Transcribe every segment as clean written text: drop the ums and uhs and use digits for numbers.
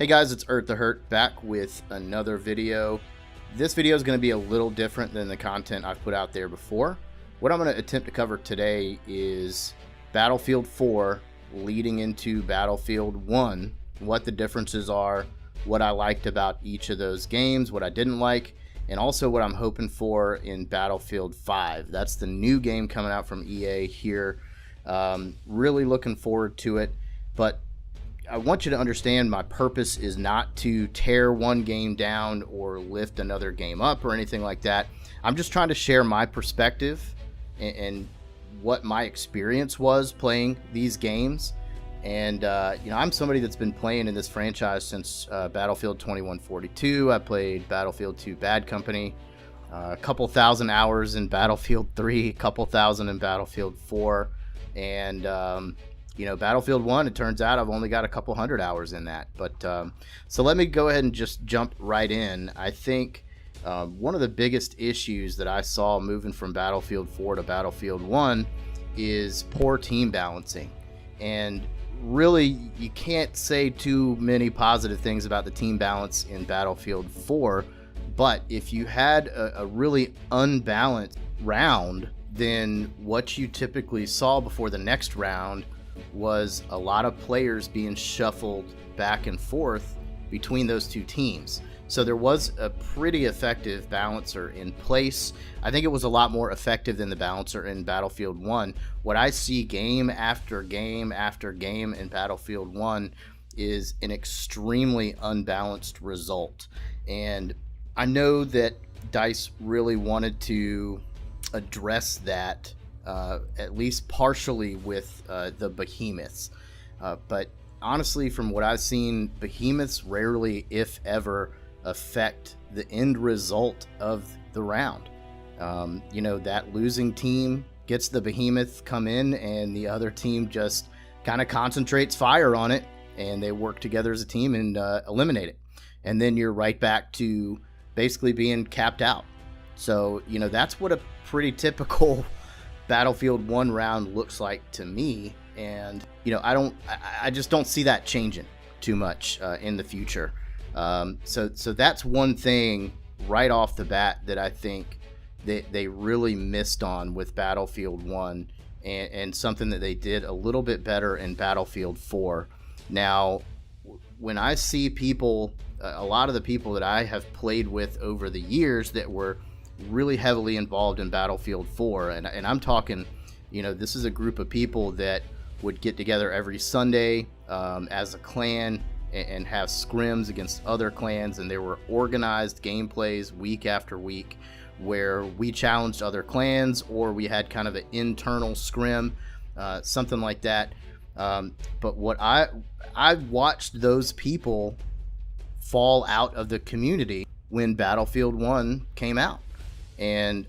Hey guys, it's Earth the Hurt back with another video. This video is going to be a little different than the content I've put out there before. What I'm going to attempt to cover today is Battlefield 4 leading into Battlefield 1, what the differences are, what I liked about each of those games, what I didn't like, and also what I'm hoping for in Battlefield 5. That's the new game coming out from EA here. Really looking forward to it, but I want you to understand my purpose is not to tear one game down or lift another game up or anything like that. I'm just trying to share my perspective and what my experience was playing these games. And I'm somebody that's been playing in this franchise since Battlefield 2142. I played Battlefield 2 Bad Company, a couple thousand hours in Battlefield 3, a couple thousand in Battlefield 4, and Battlefield 1, it turns out I've only got a couple hundred hours in that. But so let me go ahead and just jump right in. I think one of the biggest issues that I saw moving from Battlefield 4 to Battlefield 1 is poor team balancing. And really, you can't say too many positive things about the team balance in Battlefield 4. But if you had a really unbalanced round, then what you typically saw before the next round was a lot of players being shuffled back and forth between those two teams. So there was a pretty effective balancer in place. I think it was a lot more effective than the balancer in Battlefield 1. What I see game after game after game in Battlefield 1 is an extremely unbalanced result. And I know that DICE really wanted to address that at least partially with the behemoths, but honestly, from what I've seen, behemoths rarely, if ever, affect the end result of the round. That losing team gets the behemoth come in, and the other team just kind of concentrates fire on it, and they work together as a team and eliminate it, and then you're right back to basically being capped out. So that's what a pretty typical Battlefield 1 round looks like to me, and I just don't see that changing too much in the future. So that's one thing right off the bat that I think they really missed on with Battlefield 1, and something that they did a little bit better in Battlefield 4. Now, when I see people, a lot of the people that I have played with over the years that were really heavily involved in Battlefield 4, and I'm talking, this is a group of people that would get together every Sunday as a clan and have scrims against other clans, and there were organized gameplays week after week where we challenged other clans, or we had kind of an internal scrim, something like that. But what I watched those people fall out of the community when Battlefield 1 came out. And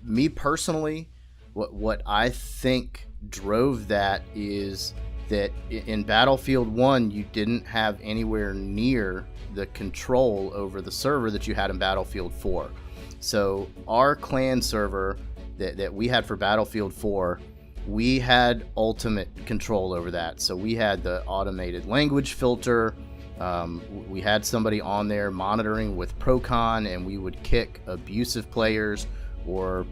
me personally, what I think drove that is that in Battlefield 1, you didn't have anywhere near the control over the server that you had in Battlefield 4. So our clan server that we had for Battlefield 4, we had ultimate control over that. So we had the automated language filter. We had somebody on there monitoring with Procon, and we would kick abusive players or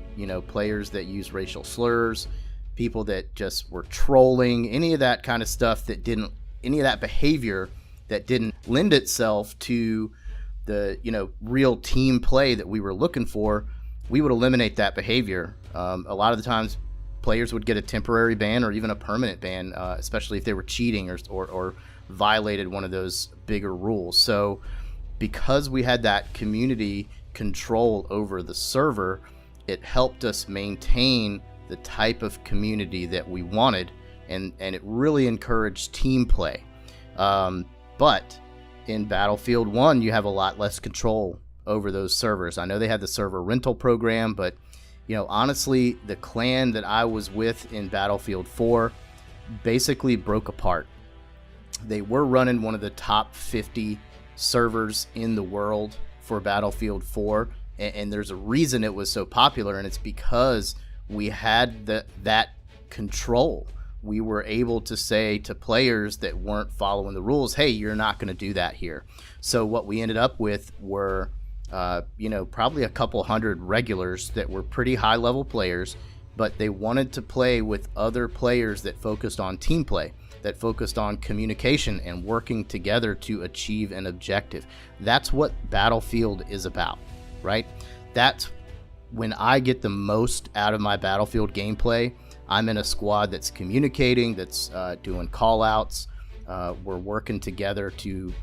players that use racial slurs, people that just were trolling, any of that kind of stuff any of that behavior that didn't lend itself to the real team play that we were looking for. We would eliminate that behavior. A lot of the times players would get a temporary ban or even a permanent ban, especially if they were cheating or violated one of those bigger rules. So because we had that community control over the server, it helped us maintain the type of community that we wanted, and it really encouraged team play. But in Battlefield 1, you have a lot less control over those servers. I know they had the server rental program, but honestly, the clan that I was with in Battlefield 4 basically broke apart. They were running one of the top 50 servers in the world for Battlefield 4, and there's a reason it was so popular, and it's because we had that control. we were able to say to players that weren't following the rules, hey, you're not going to do that here. So what we ended up with were, probably a couple hundred regulars that were pretty high level players, but they wanted to play with other players that focused on team play, that focused on communication and working together to achieve an objective. That's what Battlefield is about, right? That's when I get the most out of my Battlefield gameplay. I'm in a squad that's communicating, that's doing call outs. We're working together to,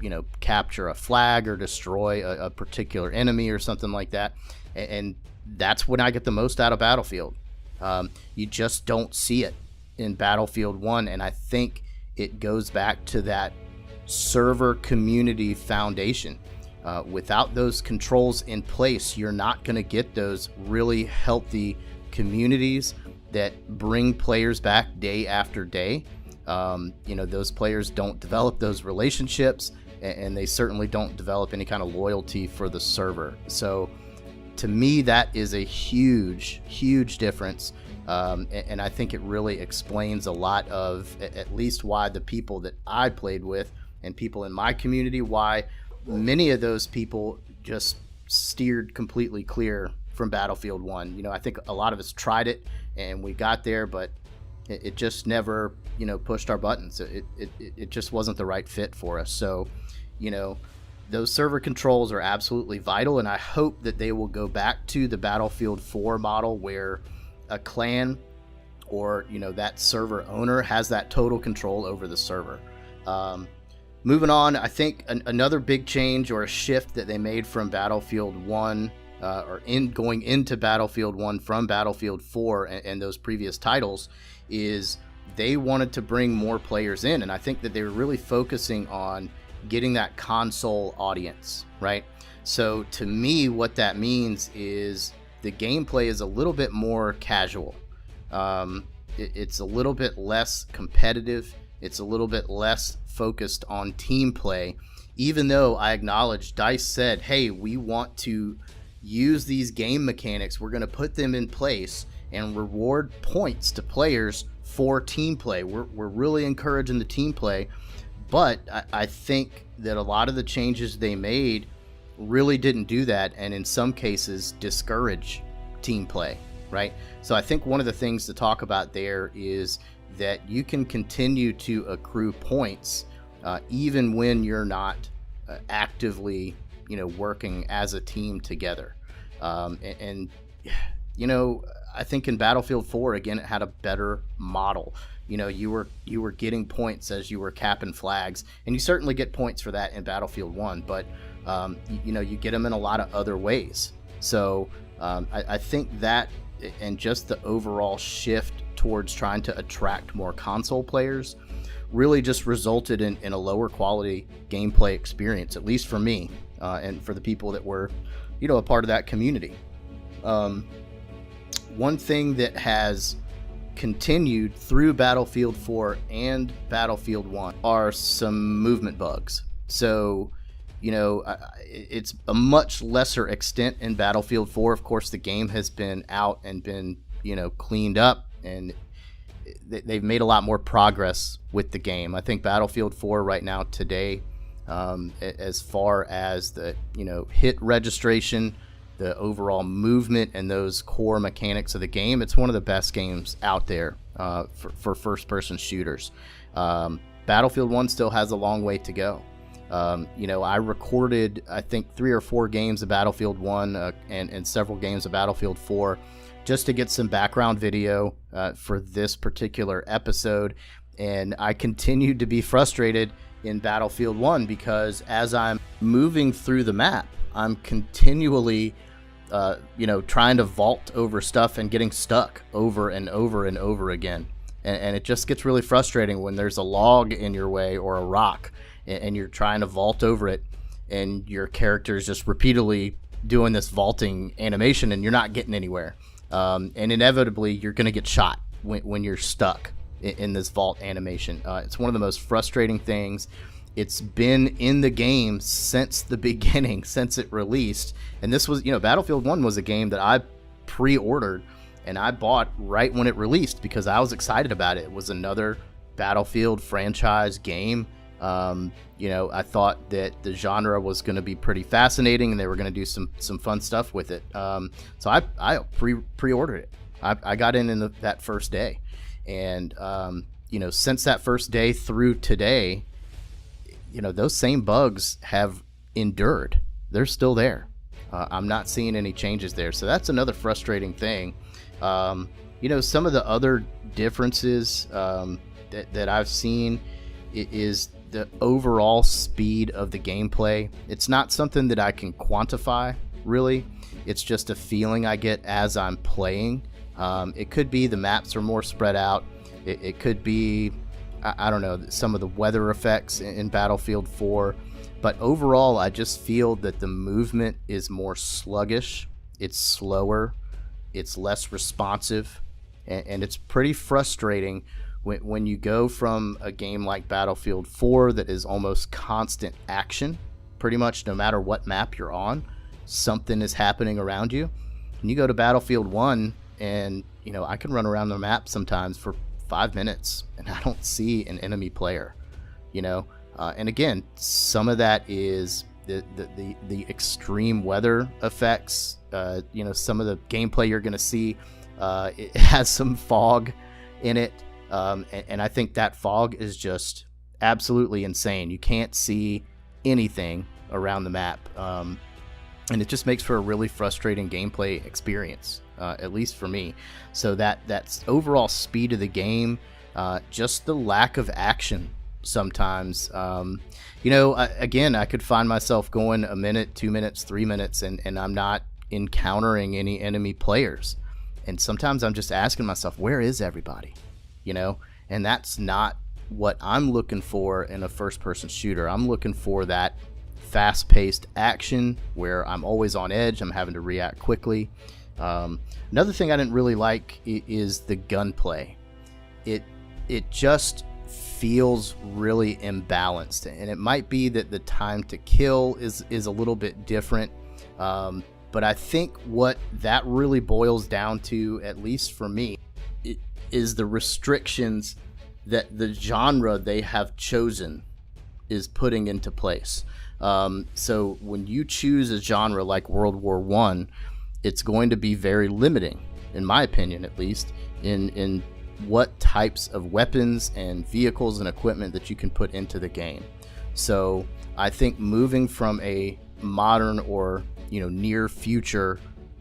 capture a flag or destroy a particular enemy or something like that. And that's when I get the most out of Battlefield. You just don't see it in Battlefield 1. And I think it goes back to that server community foundation. Without those controls in place, you're not going to get those really healthy communities that bring players back day after day. Those players don't develop those relationships, and they certainly don't develop any kind of loyalty for the server. So to me, that is a huge, huge difference. And I think it really explains a lot of, at least why the people that I played with and people in my community, why many of those people just steered completely clear from Battlefield 1. I think a lot of us tried it and we got there, but it just never, pushed our buttons. It just wasn't the right fit for us. So, those server controls are absolutely vital, and I hope that they will go back to the Battlefield 4 model where a clan or, that server owner has that total control over the server. Moving on, I think another big change or a shift that they made from Battlefield 1 going into Battlefield 1 from Battlefield 4 and those previous titles is they wanted to bring more players in. And I think that they were really focusing on getting that console audience, right? So to me, what that means is the gameplay is a little bit more casual. It's a little bit less competitive. It's a little bit less focused on team play, even though I acknowledge DICE said, hey, we want to use these game mechanics. We're going to put them in place and reward points to players for team play. We're really encouraging the team play, but I think that a lot of the changes they made really didn't do that, and in some cases discourage team play, right? So I think one of the things to talk about there is that you can continue to accrue points even when you're not actively, working as a team together. I think in Battlefield 4, again, it had a better model. You were getting points as you were capping flags, and you certainly get points for that in Battlefield 1, but you get them in a lot of other ways. So I think that, and just the overall shift towards trying to attract more console players, really just resulted in a lower quality gameplay experience, at least for me and for the people that were, a part of that community. One thing that has continued through Battlefield 4 and Battlefield 1 are some movement bugs. So, it's a much lesser extent in Battlefield 4. Of course, the game has been out and been, cleaned up, and they've made a lot more progress with the game. I think Battlefield 4 right now today, as far as the, hit registration, the overall movement, and those core mechanics of the game, it's one of the best games out there for first-person shooters. Battlefield 1 still has a long way to go. I recorded, I think, 3 or 4 games of Battlefield 1 and several games of Battlefield 4 just to get some background video for this particular episode. And I continued to be frustrated in Battlefield 1 because as I'm moving through the map, I'm continually trying to vault over stuff and getting stuck over and over and over again. And it just gets really frustrating when there's a log in your way or a rock and you're trying to vault over it and your character is just repeatedly doing this vaulting animation and you're not getting anywhere. And inevitably you're going to get shot when you're stuck in this vault animation. It's one of the most frustrating things. It's been in the game since the beginning, since it released. And this was, Battlefield 1 was a game that I pre-ordered and I bought right when it released because I was excited about it. It was another Battlefield franchise game. You know, I thought that the genre was going to be pretty fascinating, and they were going to do some fun stuff with it. So I pre-ordered it. I got in that first day, and you know, since that first day through today, you know, those same bugs have endured. They're still there. I'm not seeing any changes there, so that's another frustrating thing. You know, some of the other differences that I've seen is the overall speed of the gameplay. It's not something that I can quantify, really. It's just a feeling I get as I'm playing. It could be the maps are more spread out. It could be, I don't know, some of the weather effects in Battlefield 4. But overall, I just feel that the movement is more sluggish. It's slower. It's less responsive. And it's pretty frustrating when you go from a game like Battlefield 4 that is almost constant action, pretty much no matter what map you're on, something is happening around you. And you go to Battlefield 1 and, you know, I can run around the map sometimes for 5 minutes and I don't see an enemy player, you know. And again, some of that is the extreme weather effects. You know, some of the gameplay you're going to see, it has some fog in it. And I think that fog is just absolutely insane. You can't see anything around the map. And it just makes for a really frustrating gameplay experience, at least for me. So that's overall speed of the game, just the lack of action sometimes. You know, again, I could find myself going a minute, 2 minutes, 3 minutes, and I'm not encountering any enemy players. And sometimes I'm just asking myself, where is everybody? You know, and that's not what I'm looking for in a first-person shooter. I'm looking for that fast-paced action where I'm always on edge. I'm having to react quickly. Another thing I didn't really like is the gunplay. It just feels really imbalanced, and it might be that the time to kill is a little bit different. But I think what that really boils down to, at least for me, is the restrictions that the genre they have chosen is putting into place. So when you choose a genre like World War I, it's going to be very limiting, in my opinion at least, in what types of weapons and vehicles and equipment that you can put into the game. So I think moving from a modern or, you know, near future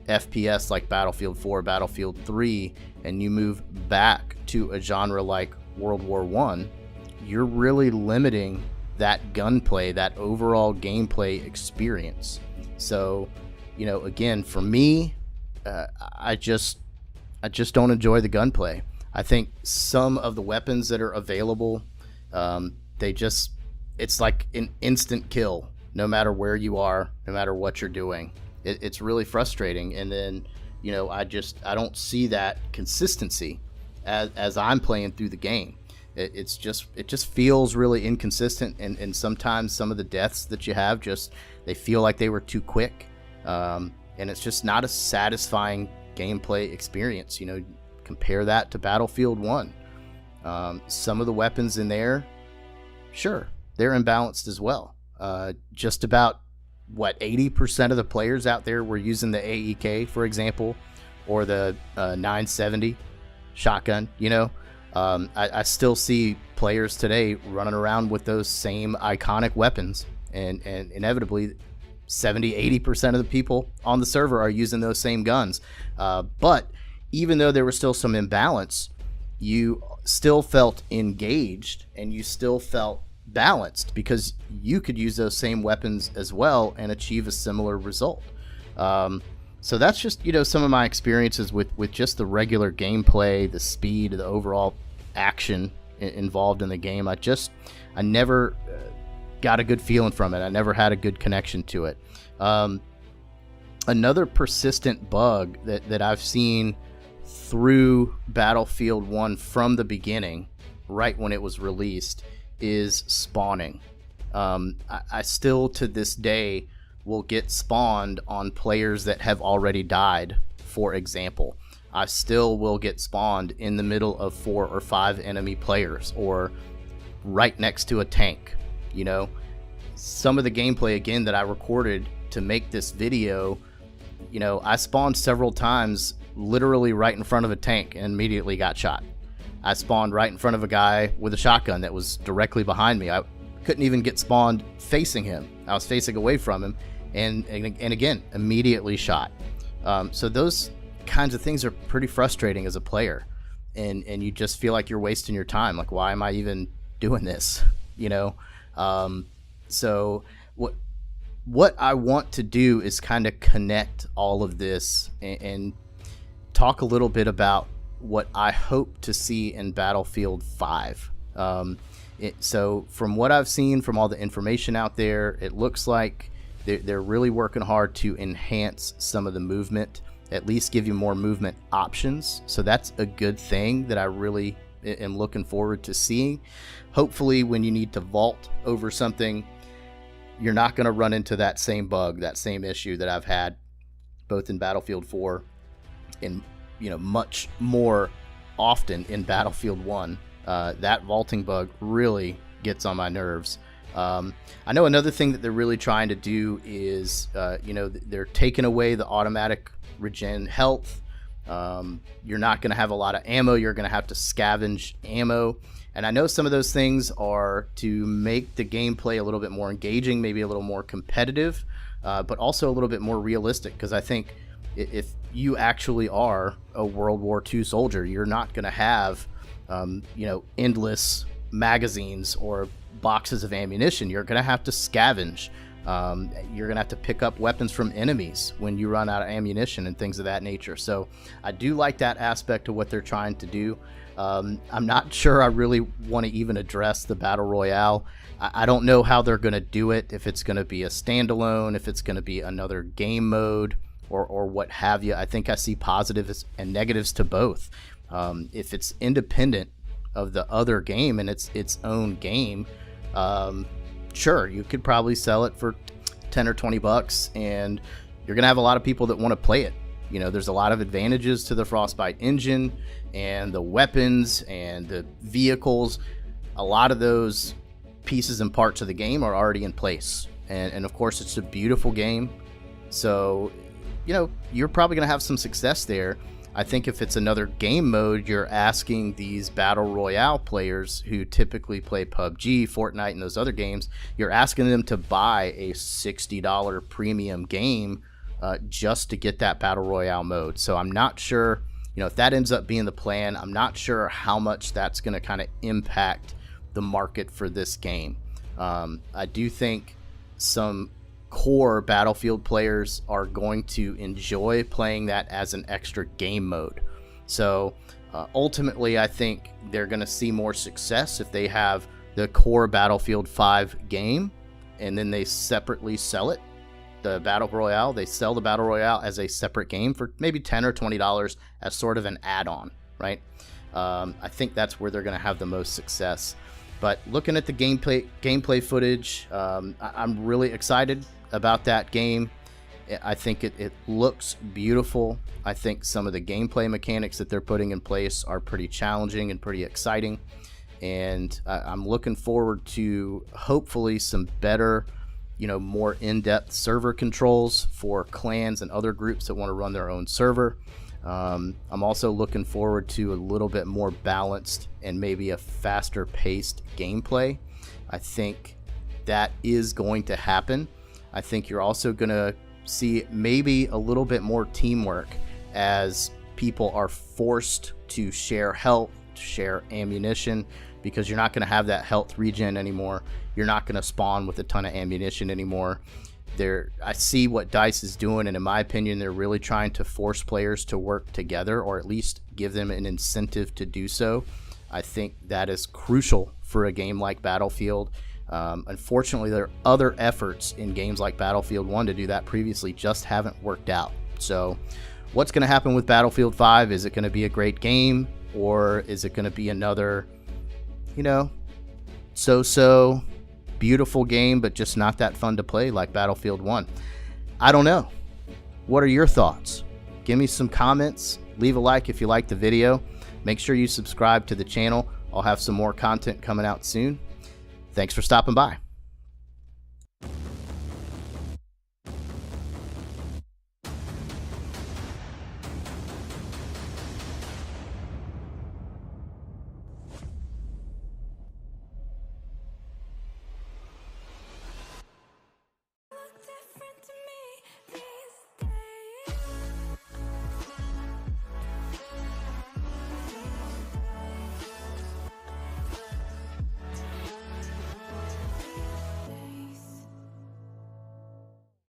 FPS like Battlefield 4, Battlefield 3, and you move back to a genre like World War I, you're really limiting that gunplay, that overall gameplay experience. So, you know, again, for me, I just don't enjoy the gunplay. I think some of the weapons that are available, it's like an instant kill, no matter where you are, no matter what you're doing. It's really frustrating. And then, you know, I don't see that consistency as I'm playing through the game. It just feels really inconsistent, and sometimes some of the deaths that you have they feel like they were too quick, and it's just not a satisfying gameplay experience. You know, compare that to Battlefield 1. Some of the weapons in there, sure, they're imbalanced as well. Just about 80% of the players out there were using the AEK, for example, or the 970 shotgun. You know, I still see players today running around with those same iconic weapons, and inevitably 70-80% of the people on the server are using those same guns. But even though there was still some imbalance, you still felt engaged and you still felt balanced because you could use those same weapons as well and achieve a similar result. So that's just, you know, some of my experiences with just the regular gameplay, the speed, the overall action involved in the game. I never got a good feeling from it. I never had a good connection to it. Another persistent bug that I've seen through Battlefield 1 from the beginning, right when it was released, is spawning. I still to this day will get spawned on players that have already died, for example. I still will get spawned in the middle of 4 or 5 enemy players, or right next to a tank. You know, some of the gameplay again that I recorded to make this video, you know, I spawned several times literally right in front of a tank and immediately got shot. I spawned right in front of a guy with a shotgun that was directly behind me. I couldn't even get spawned facing him. I was facing away from him, and again, immediately shot. So those kinds of things are pretty frustrating as a player, and you just feel like you're wasting your time. Like, why am I even doing this? You know? So what I want to do is kind of connect all of this and talk a little bit about what I hope to see in Battlefield 5. So from what I've seen, from all the information out there, it looks like they're really working hard to enhance some of the movement, at least give you more movement options. So that's a good thing that I really am looking forward to seeing. Hopefully when you need to vault over something, you're not going to run into that same bug, that same issue that I've had both in Battlefield 4 and, you know, much more often in Battlefield 1. That vaulting bug really gets on my nerves. I know another thing that they're really trying to do is, you know, they're taking away the automatic regen health. You're not going to have a lot of ammo. You're going to have to scavenge ammo. And I know some of those things are to make the gameplay a little bit more engaging, maybe a little more competitive, but also a little bit more realistic. Because I think if you actually are a World War II soldier, you're not going to have, you know, endless magazines or boxes of ammunition. You're going to have to scavenge. You're going to have to pick up weapons from enemies when you run out of ammunition and things of that nature. So I do like that aspect of what they're trying to do. I'm not sure I really want to even address the Battle Royale. I don't know how they're going to do it, if it's going to be a standalone, if it's going to be another game mode, or what have you. I think I see positives and negatives to both. If it's independent of the other game and it's its own game, sure, you could probably sell it for 10 or 20 bucks, and you're going to have a lot of people that want to play it. You know, there's a lot of advantages to the Frostbite engine and the weapons and the vehicles. A lot of those pieces and parts of the game are already in place. And of course, it's a beautiful game. So, you know, you're probably going to have some success there. I think if it's another game mode, you're asking these Battle Royale players who typically play PUBG, Fortnite, and those other games, you're asking them to buy a $60 premium game just to get that Battle Royale mode. So I'm not sure, you know, if that ends up being the plan, I'm not sure how much that's going to kind of impact the market for this game. I do think some core Battlefield players are going to enjoy playing that as an extra game mode. So ultimately, I think they're going to see more success if they have the core Battlefield 5 game and then they separately sell it. The Battle Royale, they sell the Battle Royale as a separate game for maybe $10 or $20 as sort of an add-on, right? I think that's where they're going to have the most success. But looking at the gameplay footage, I'm really excited about that game. I think it looks beautiful. I think some of the gameplay mechanics that they're putting in place are pretty challenging and pretty exciting. And I'm looking forward to hopefully some better, you know, more in-depth server controls for clans and other groups that want to run their own server. I'm also looking forward to a little bit more balanced and maybe a faster paced gameplay. I think that is going to happen. I think you're also going to see maybe a little bit more teamwork as people are forced to share health, share ammunition, because you're not going to have that health regen anymore. You're not going to spawn with a ton of ammunition anymore. I see what DICE is doing, and in my opinion, they're really trying to force players to work together, or at least give them an incentive to do so. I think that is crucial for a game like Battlefield. Unfortunately, there are other efforts in games like Battlefield 1 to do that previously, just haven't worked out. So what's going to happen with Battlefield 5? Is it going to be a great game, or is it going to be another, you know, so-so beautiful game, but just not that fun to play like Battlefield 1? I don't know. What are your thoughts? Give me some comments. Leave a like if you like the video. Make sure you subscribe to the channel. I'll have some more content coming out soon. Thanks for stopping by.